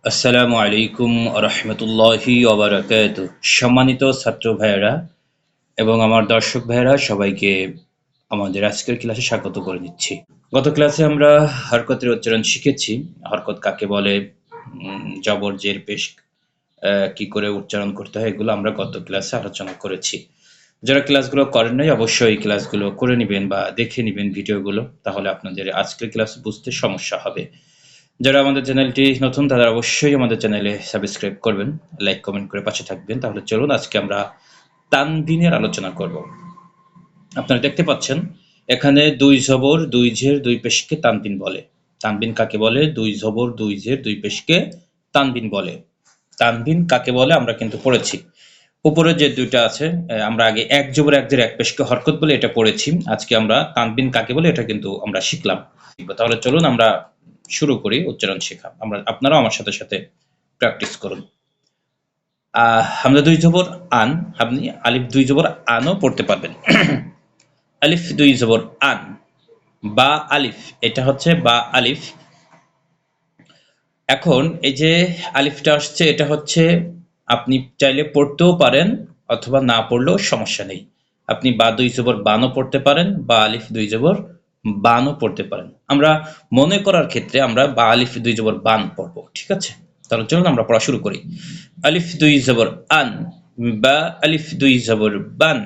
আসসালামু আলাইকুম রহমতুল্লাহি ওবারাকাতুহ। সম্মানিত ছাত্র ভাইয়েরা এবং আমার দর্শক ভাইয়েরা সবাইকে আমাদের আজকের ক্লাসে স্বাগত করে দিচ্ছি। গত ক্লাসে আমরা হরকতের উচ্চারণ শিখেছি। হরকত কাকে বলে, জবর জের পেশ কি করে উচ্চারণ করতে হয়, এগুলো আমরা গত ক্লাসে আলোচনা করেছি। যারা ক্লাসগুলো করেন নাই অবশ্যই ক্লাসগুলো করে নেবেন বা দেখে নেবেন ভিডিওগুলো, তাহলে আপনাদের আজকের ক্লাস বুঝতে সমস্যা হবে। যারা আমাদের চ্যানেলটি নতুন তারা অবশ্যই আমাদের চ্যানেলে সাবস্ক্রাইব করবেন, লাইক কমেন্ট করে পাশে থাকবেন। তাহলে চলুন আজকে আমরা তানবিনের আলোচনা করব। আপনারা দেখতে পাচ্ছেন এখানে দুই জবর দুই জের দুই পেশকে তানবিন বলে। তানবিন কাকে বলে? দুই জবর দুই জের দুই পেশকে তানবিন বলে। তানবিন কাকে বলে আমরা কিন্তু পড়েছি। উপরে যে দুইটা আছে, আমরা আগে এক জবর এক জের এক পেশকে হরকত বলে এটা পড়েছি। আজকে আমরা তানবিন কাকে বলে এটা কিন্তু আমরা শিখলাম। তাহলে চলুন আমরা শুরু করি উচ্চারণ শেখা। আপনারাও আমার সাথে সাথে প্র্যাকটিস করুন। হামজা দুই জবর আন, আপনি আলিফ দুই জবর আনও পড়তে পারবেন। আলিফ দুই জবর আন, বা আলিফ, এটা হচ্ছে বা আলিফ। এখন এই যে আলিফটা আসছে, এটা হচ্ছে আপনি চাইলে পড়তেও পারেন অথবা না পড়লেও সমস্যা নেই। আপনি বা দুই জবর বানও পড়তে পারেন বা আলিফ দুই জবর বানও পড়তে পারেন। আমরা মনে করার ক্ষেত্রে আমরা বা আলিফ দুই জবর বান পড়ব, ঠিক আছে? তাহলে চলুন আমরা পড়া শুরু করি। আলিফ দুই জবর আন, বা আলিফ দুই জবর বান,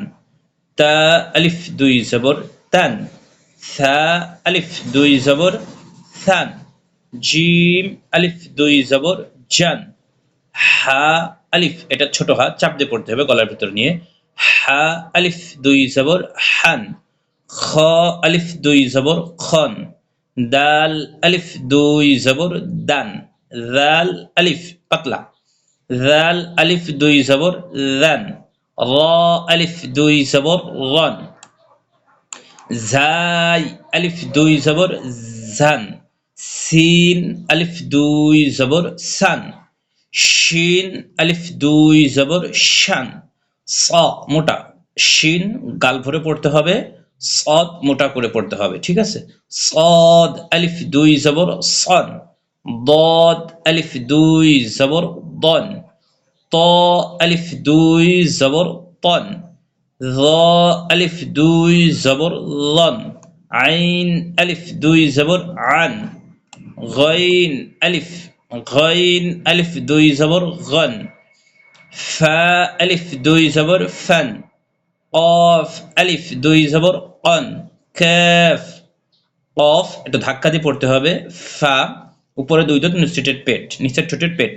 তা আলিফ দুই জবর তান, সা আলিফ দুই জবর সান, জিম আলিফ দুই জবর জান, হা আলিফ, এটা ছোট হা, চাপ দিয়ে পড়তে হবে গলার ভিতর নিয়ে। হা আলিফ দুই জবর হান, খ আলিফ দুই জবর খন, দাল আলিফ দুই জবর দান, জাল আলিফ পাতলা, জাল আলিফ দুই জবর জান, র আলিফ দুই জবর রন, জাই আলিফ দুই জবর জান, সিন আলিফ দুই জবর সান, শিন আলিফ দুই জবর শান, স মোটা, শিন গাল ভরে পড়তে হবে, সদ মোটা করে পড়তে হবে, ঠিক আছে? সদ আলিফ দুই জবর সন, দদ আলিফ দুই জবর দন, ত আলিফ দুই জবর তন, র আলিফ দুই জবর লন, আইন আলিফ দুই জবর আন, গইন আলিফ, গইন আলিফ দুই জবর গন, ফা আলিফ দুই জবর ফান, কফ আলিফ দুই জবর কন, কাফ, কফ এটা ধাক্কা দিয়ে পড়তে হবে, ফা উপরে দুই দাঁত নিচের পেট, নিচের ঠোঁটের পেট,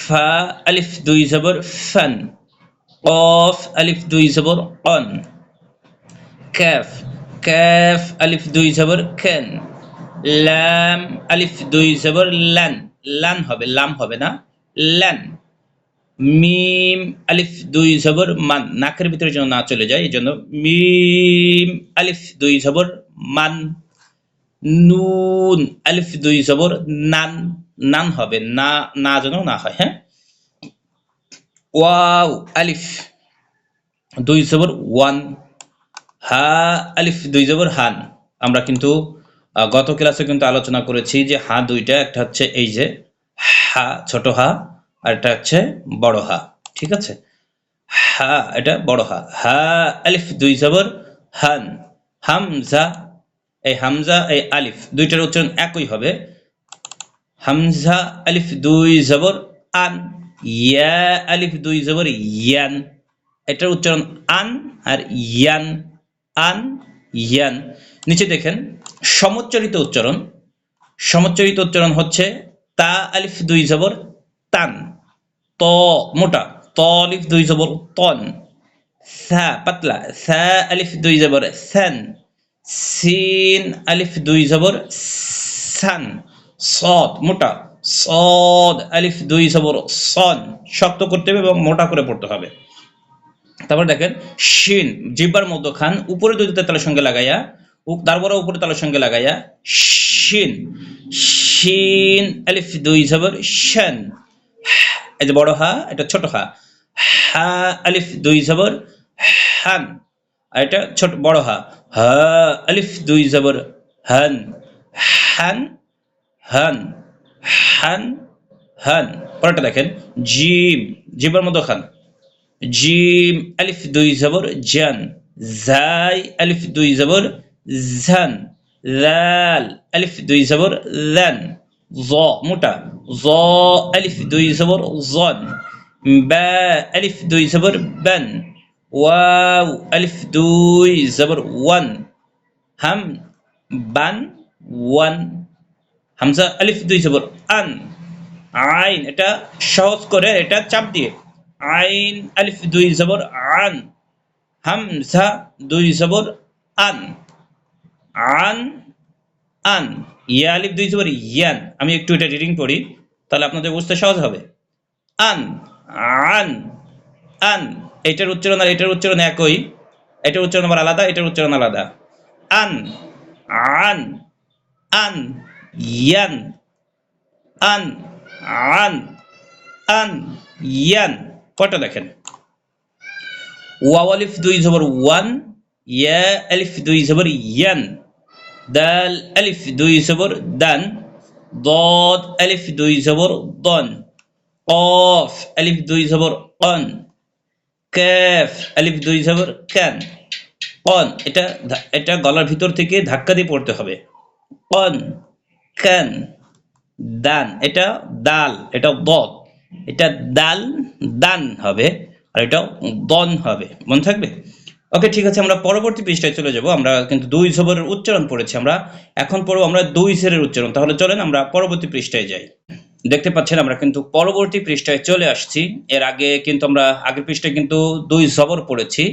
ফা আলিফ দুই জবর ফান, কফ আলিফ দুই জবর কন, কাফ, কাফ আলিফ দুই জবর কেন, লাম আলিফ দুই জবর লান, লান হবে, লাম হবে না, লান, মিম আলিফ দুই জবর মান, নাকের ভিতরে যেন না চলে যায় এই জন্য মিম আলিফ দুই জবর মান, নুন আলিফ দুই জবর নান, নান হবে না, না যেন না হয়, হ্যাঁ। ওয়াও আলিফ দুই জবর ওয়ান, হা আলিফ দুই জবর হান। আমরা কিন্তু গত ক্লাসে কিন্তু আলোচনা করেছি যে হা দুইটা, একটা হচ্ছে এই যে হা ছোট হা, আর একটা হচ্ছে বড় হা, ঠিক আছে? হা এটা বড় হা, হা আলিফ দুই জবর হান, হামজা, এই হামজা এই আলিফ দুইটার উচ্চারণ একই হবে, হামজা আলিফ দুই জবর আন, ইয়া আলিফ দুই জবর ইয়ান, এটার উচ্চারণ আন আর ইয়ান, আন ইয়ান। নিচে দেখেন সমচ্চরিত উচ্চারণ, সমচ্চরিত উচ্চারণ হচ্ছে তা আলিফ দুই জবর তান, ত মোটা, ত আলিফ দুই জবর তন, সা পাতলা, সা আলিফ দুই জবর সান, সিন আলিফ দুই জবর সান, সদ মোটা, সদ আলিফ দুই জবর সন, শক্ত করতে হবে এবং মোটা করে পড়তে হবে। তারপর দেখেন শিন, জিহ্বার মধ্যখান উপরে দুই তালের সঙ্গে লাগাইয়া, তারপরে উপরে তালের সঙ্গে লাগাইয়া শিন, শিন আলিফ দুই জবর শান, এই যে বড় হা এটা ছোট হা, হা আলিফ দুই জবর হান, আর এটা ছোট বড় হা, হা আলিফ দুই জবর হান, হান হান, হান হান। পরেরটা দেখেন জিম, জিবার মতো খান, জিম আলিফ দুই জবর জান, জাই আলিফ দুই জবর জান, লাল আলিফ দুই জবর লান, জ মোটা, জ আলিফ দুই জবর জন, বা আলিফ দুই জবর বান, ওয়াও আলিফ দুই জবর ওয়ান, হাম বান ওয়ান, হামজা আলিফ দুই জবর আন, আইন এটা সহজ করে এটা চাপ দিয়ে, আইন আলিফ দুই জবর আন, হামজা দুই জবর আন, আন আন, ইয়া আলিফ দুই জবর ইয়ান। আমি একটু এটা রিডিং পড়ি তাহলে আপনাদের বুঝতে সহজ হবে। আন, আন, আন, এটার উচ্চারণ আর এটার উচ্চারণ একই, এটার উচ্চারণ আবার আলাদা, এটার উচ্চারণ আলাদা। আন, আন, আন, ইয়ান, আন, আন, আন, ইয়ান। কয়টা দেখেন, ওয়াও আলিফ দুই জবর ওয়ান, ইয়া আলিফ দুই জবর ইয়ান, দাল আলিফ দুই জবর দান, ضاد আলিফ দুই জবর দন, কফ আলিফ দুই জবর কন, কাফ আলিফ দুই জবর কান, কন এটা এটা গলার ভিতর থেকে ধাক্কা দিয়ে পড়তে হবে, কন কান, দান এটা দাল, এটা দদ, এটা দাল দান হবে, আর এটা দন হবে, মনে থাকবে। ওকে ঠিক আছে, আমরা পরবর্তী পৃষ্ঠায় চলে যাব। আমরা কিন্তু দুই জবরের উচ্চারণ পড়েছি, আমরা এখন পড়ব আমরা দুই জেরের উচ্চারণ। তাহলে চলেন আমরা পরবর্তী পৃষ্ঠায় যাই। দেখতে পাচ্ছেন আমরা কিন্তু পরবর্তী পৃষ্ঠায় চলে আসছি। এর আগে কিন্তু আমরা আগের পৃষ্ঠায় কিন্তু দুই জবর পড়েছি,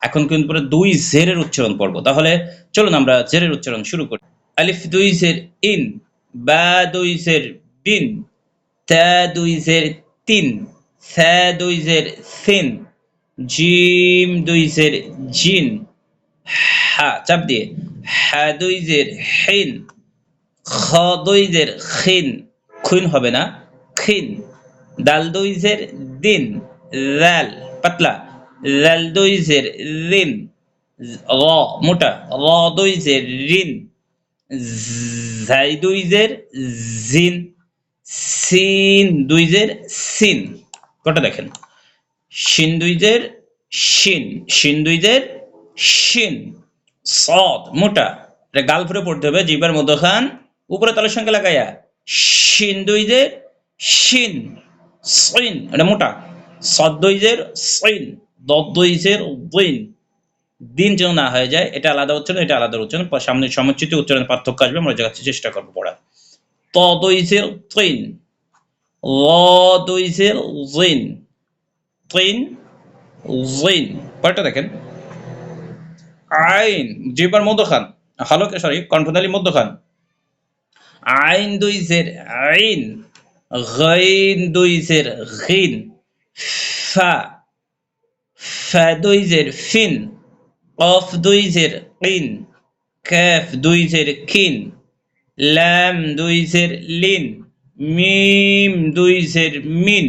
এখন কিন্তু পরে দুই জেরের উচ্চারণ পড়ব। তাহলে চলুন আমরা জেরের উচ্চারণ শুরু করি। আলিফ দুই জের ইন, বা দুই জের বিন, তা দুই জের তিন, সা দুই জের সিন, জিম দুই জের জিন, হা চাপ দিয়ে, হা দুই জের হিন, খ দুই জের খিন, খুন হবে না, খিন, দাল দুই জের দিন, লাল পাতলা, লাল দুই জের রিন, র মোটা, র দুই জের রিন, জাই দুই জের জিন, সিন দুই জের সিন। কটা দেখেন, শিন দুই জের শিন, শিন দুই জের শিন, সদ মোটা, এটা গাল ফুরে পড়তে হবে, জিহ্বার মধ্যখান উপরে তালের সঙ্গে লাগাইয়া, শিন দুই জের শিন, সিন এটা মোটা, সদ দুই জের সিন, দদ দুই জের দিন, দিন যেন না হয়ে যায়, এটা আলাদা উচ্চারণ, এটা আলাদা উচ্চারণ, সামনে সমুচ্চিত উচ্চারণের পার্থক্য আসবে, আমরা দেখাচ্ছি, চেষ্টা করবো পড়া। ত দুই জের তিন, ল দুই জের জিন, তিন জিন। পরেরটা দেখেন, আইন জিহ্বার মধ্যখান, হলকে সরি কণ্ঠনালী মধ্যখান, আইন দুই জের আইন, গাইন দুই জের গিন, ফা, ফা দুই জের ফিন, কফ দুই জের কিন, কাফ দুই জের কিন, লাম দুই জের লিন, মিম দুই জের মিন,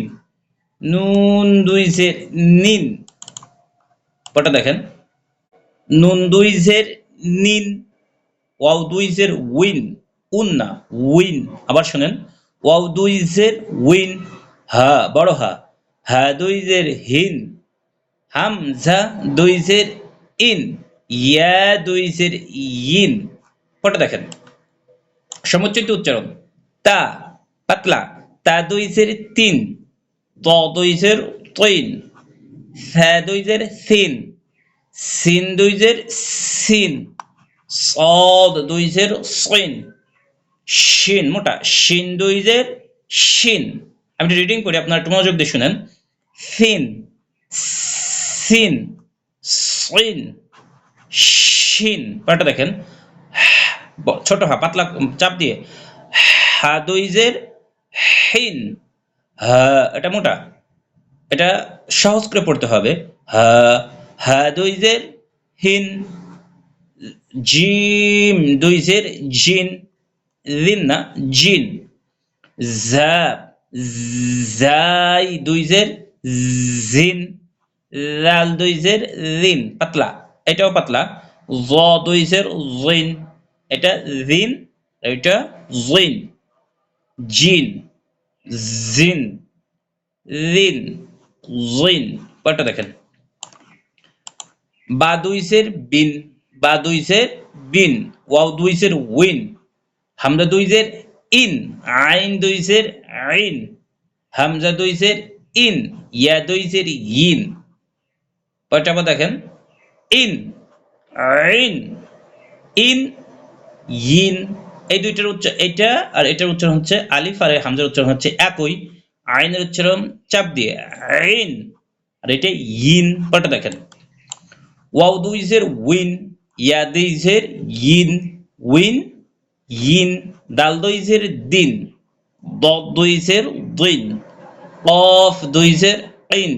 নুন দুই জের নিন। পটা দেখেন, নুন দুই জের নিন, ওয়াও দুই জের উইন, উন না উইন। আবার শুনেন, ওয়াও দুই জের উইন, হা বড় হা, হা দুই জের হিন, হামজা দুই জের ইন, ইয়া দুই জের ইন। পটা দেখেন, সমুচ্চিত উচ্চারণ, তা পাতলা, তা দুই জের তিন, ত দুই জের তিন, সা দুই জের সিন, সিন দুই জের সিন, সদ দুই জের সিন, শিন মোটা, শিন দুই জের শিন। আমি রিডিং করি, আপনারা একটু মনোযোগ দিয়ে শুনেন, সিন, সিন, সিন, শিন। পরেরটা দেখেন, ছোট হা পাতলা চাপ দিয়ে, হা দুই জের হিন, হা এটা মোটা, এটা সহজ করে পড়তে হবে, হা, হা দুই জের হিন, জিম দুই জের জিন, জিন না জিন, জা, জাই দুই জের জিন, লাল দুই জের জিন পাতলা, এটাও পাতলা, জ দুই জের জিন, এটা জিন, এটা জিন, জিন, জিন, রিন, জিন। পরেরটা দেখেন, বা দুইসের বিন, বা দুইসের বিন, ওয়াও দুইসের উইন, হামজা দুইসের ইন, আইন দুইসের আইন, হামজা দুইসের ইন, ইয়া দুইসের ইন। পরেরটা আবার দেখেন, ইন, আইন, ইন, ইন। এই দুইটার উচ্চারণ, এটা আর এটার উচ্চারণ হচ্ছে আলিফ আর হামজার উচ্চারণ হচ্ছে একই। আইনের উচ্চারণ চাপ দিয়ে আইন, আর এটা ইন। পরেরটা দেখেন, ওয়াও দুইজের উইন, ইয়া দুইজের ইন, উইন, ইন, দাল দুইজের দিন, দদ দুইজের দিন, কফ দুইজের ইন,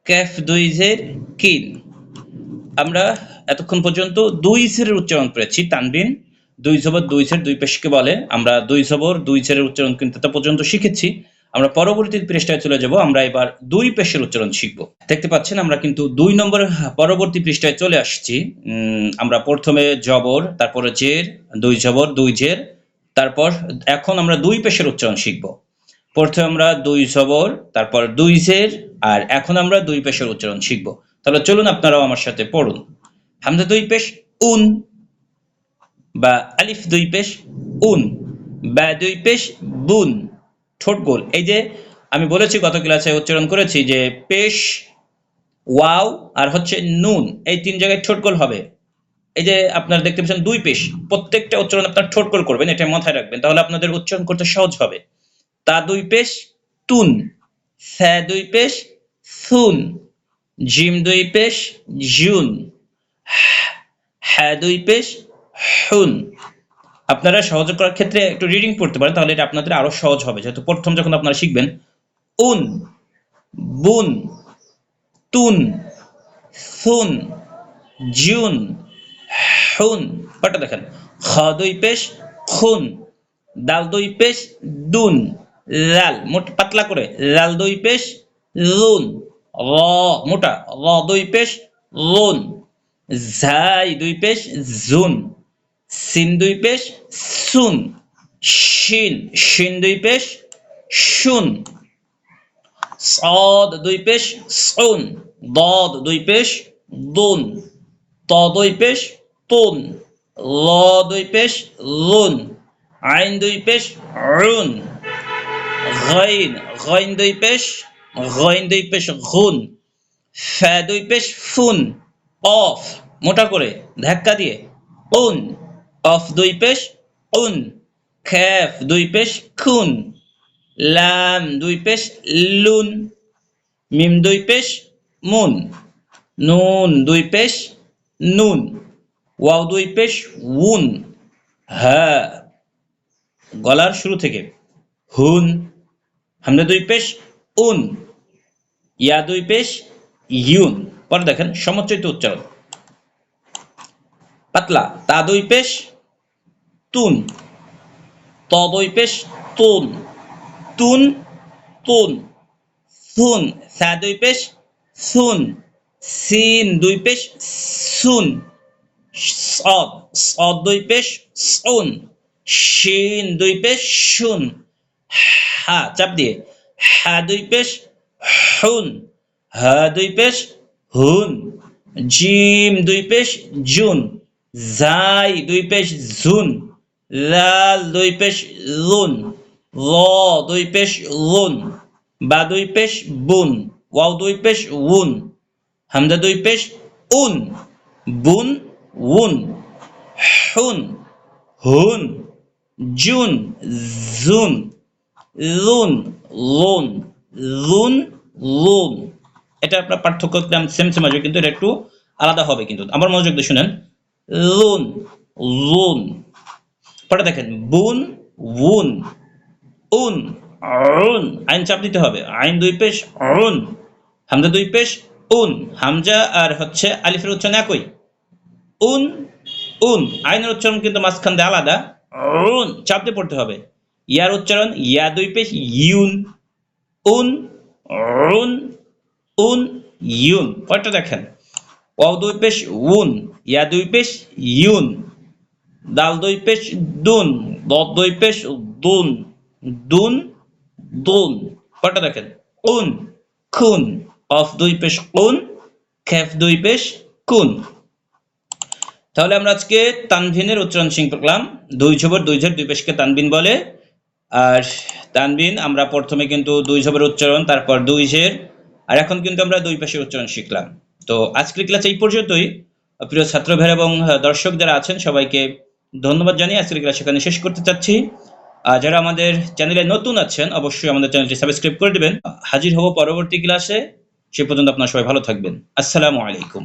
কাফ দুইজের কিন। আমরা এতক্ষণ পর্যন্ত দুই সেরের উচ্চারণ করেছি। তানবিন দুই জবর দুই সের দুই পেশকে বলে। আমরা দুই জবর দুই সেরের উচ্চারণ কিন্তু তা পর্যন্ত শিখেছি। আমরা পরবর্তী পৃষ্ঠায় চলে যাব। আমরা এবার দুই পেশের উচ্চারণ শিখব। দেখতে পাচ্ছেন আমরা কিন্তু 2 নম্বর পরবর্তী পৃষ্ঠায় চলে আসছি। আমরা প্রথমে জবর, তারপরে জের, দুই জবর দুই জের, তারপর এখন আমরা দুই পেশের উচ্চারণ শিখব। প্রথমে আমরা দুই জবর, তারপর দুই জের, আর এখন আমরা দুই পেশের উচ্চারণ শিখব। তাহলে চলুন আপনারাও আমার সাথে পড়ুন। হামজা দুই পেশ উন, বা আলিফ দুই পেশ উন, বা দুই পেশ বুন, ঠোঁট গোল। এই যে আমি বলেছি গত ক্লাসে উচ্চারণ করেছি যে পেশ, ওয়াও আর হচ্ছে নুন, এই তিন জায়গায় ঠোঁট গোল হবে। এই যে আপনারা দেখতে পাচ্ছেন দুই পেশ, প্রত্যেকটা উচ্চারণ আপনার ঠোঁট গোল করবেন, এটা মাথায় রাখবেন, তাহলে আপনাদের উচ্চারণ করতে সহজ হবে। তা দুই পেশ তুন, সা দুই পেশ সুন, জিম দুই পেশ জুন, হ্যাঁ দুই পেশ হুন। আপনারা সহজ করার ক্ষেত্রে একটু রিডিং পড়তে পারেন, তাহলে এটা আপনাদের আরো সহজ হবে। যেহেতু প্রথম যখন আপনারা শিখবেন, উন, বুন, তুন, সুন, জুন, হুন। পাটা দেখেন, খ দুই পেশ খুন, দাল দুই পেশ দুন, লাল মোটা পাতলা করে, লাল দুই পেশ লুন, র মোটা, র দুই পেশ লুন, ঝাই দুই পেশ জুন, সিন দুই পেশ সুন, শিন, শিন দুই পেশ শুন, صاد দুই পেশ সুন, ضاد দুই পেশ দুন, ত দুই পেশ তুন, ল দুই পেশ লুন, আইন দুই পেশ রুন, গাইন, গাইন দুই পেশ, গাইন দুই পেশ গুন, ফা দুই পেশ ফুন, অফ মোটা করে ধাক্কা দিয়ে উন, অফ দুই পেশ উন, কাফ দুই পেশ খুন, লাম দুই পেশ লুন, মিম দুই পেশ মুন, নুন দুই পেশ নুন, ওয়াও দুই পেশ উন, হ্যাঁ গলার শুরু থেকে হুন, হামজা দুই পেশ উন, ইয়া দুই পেশ ইউন। পরে দেখেন সমচ্চিত উচ্চারণ, পাতলা, তা দুই পেশ তুন, ত দুই পেশ তুন, তুন, তুন, সুন, সা দুই পেশ সুন, সিন দুই পেশ সুন, صاد, صاد দুই পেশ সুন, শিন দুই পেশ শুন, হা চাপ দিয়ে, হা দুই পেশ হুন, হা দুই পেশ হুন, জিম দুই পেশ জুন, জাই দুই পেশ জুন, লাল দুই পেশ লুন, ল দুই পেশ লুন, বা দুই পেশ বুন, ওয়াও দুই পেশ উন, হামজা দুই পেশ উন, বুন, উন, হুন, হুন, জুন, জুন, লুন, লুন, লুন, লুন। এটা আপনার পার্থক্য সেম সেম আসবে, কিন্তু এটা একটু আলাদা হবে। কিন্তু আমার মনোযোগ দিয়ে শুনেন, লুন, লুন। পরে দেখেন বুন, উন, উন, উন, আইন চাপ দিতে হবে, আইন দুই পেশ উন, হামজা দুই পেশ উন, হামজা আর হচ্ছে আলিফের উচ্চারণ একই, উন, উন, আইনের উচ্চারণ কিন্তু মাঝখান দিয়ে আলাদা, উন চাপ দিয়ে পড়তে হবে। ইয়ার উচ্চারণ ইয়া দুই পেশ ইউন, উন, উন, উন, ইউন। পরেরটা দেখেন, ওয়াও দুই পেশ উন, ইয়া দুই পেশ ইউন, দাল দুই পেশ দুন, দদ দুই পেশ দুন, দুন, দুন, পরটা দেখেন, উন, খুন, অফ দুই পেশ কুন, খেফ দুই পেশ কুন। তাহলে আমরা আজকে তানভিনের উচ্চারণ শিখলাম। দুই ঝবর দুই ঝের দুই পেশকে তানভিন বলে। আর তানভিন আমরা প্রথমে কিন্তু দুই ঝবর উচ্চারণ, তারপর দুই ঝের, আর এখন কিন্তু আমরা দুই পেশের উচ্চারণ শিখলাম। তো আজকের ক্লাস এই পর্যন্তই। প্রিয় ছাত্র ভাই এবং দর্শক যারা আছেন সবাইকে ধন্যবাদ জানিয়ে আজকের ক্লাস এখানে শেষ করতে চাচ্ছি। আর যারা আমাদের চ্যানেলে নতুন আছেন অবশ্যই আমাদের চ্যানেলটি সাবস্ক্রাইব করে দিবেন। হাজির হব পরবর্তী ক্লাসে। সে পর্যন্ত আপনারা সবাই ভালো থাকবেন। আসসালামু আলাইকুম।